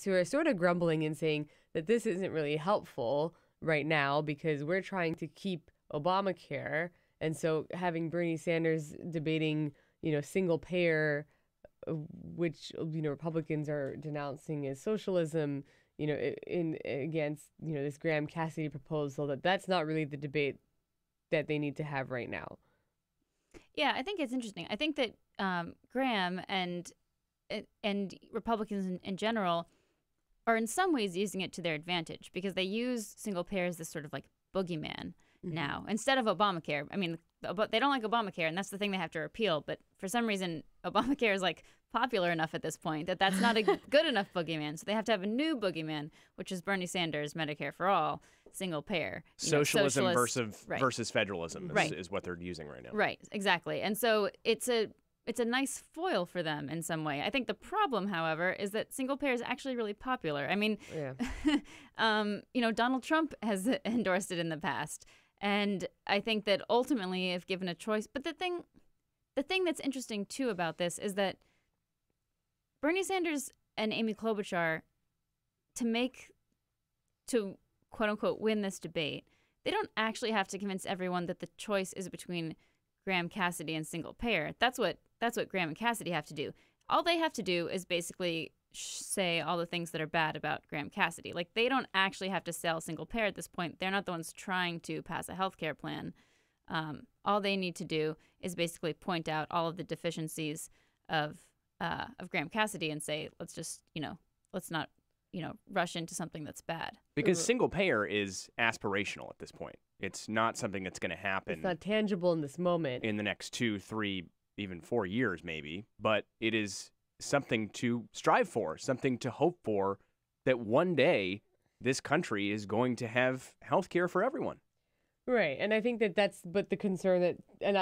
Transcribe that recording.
who are sort of grumbling and saying that this isn't really helpful right now because we're trying to keep Obamacare. And so having Bernie Sanders debating, single payer, which, Republicans are denouncing as socialism, in against, this Graham Cassidy proposal, that's not really the debate that they need to have right now. Yeah, I think it's interesting. I think that Graham and Republicans in general are in some ways using it to their advantage because they use single payer as this sort of like boogeyman now instead of Obamacare. I mean, they don't like Obamacare, and that's the thing they have to repeal. But for some reason, Obamacare is like popular enough at this point that that's not a good enough boogeyman. So they have to have a new boogeyman, which is Bernie Sanders, Medicare for all, single payer. Socialism versus federalism is what they're using right now. Right, exactly. And so it's a nice foil for them in some way. I think the problem, however, is that single payer is actually really popular. I mean, Donald Trump has endorsed it in the past. And I think that ultimately, if given a choice, but the thing that's interesting, too, about this is that Bernie Sanders and Amy Klobuchar, to quote unquote win this debate, they don't actually have to convince everyone that the choice is between Graham Cassidy and single payer. That's what Graham and Cassidy have to do. All they have to do is basically say all the things that are bad about Graham Cassidy. Like, they don't actually have to sell single payer at this point. They're not the ones trying to pass a health care plan. All they need to do is basically point out all of the deficiencies of Graham Cassidy and say, let's not rush into something that's bad. Because single payer is aspirational at this point. It's not something that's going to happen. It's not tangible in this moment. In the next 2, 3, even 4 years, maybe. But it is something to strive for, something to hope for, that one day this country is going to have health care for everyone. Right. And I think that's the concern that, and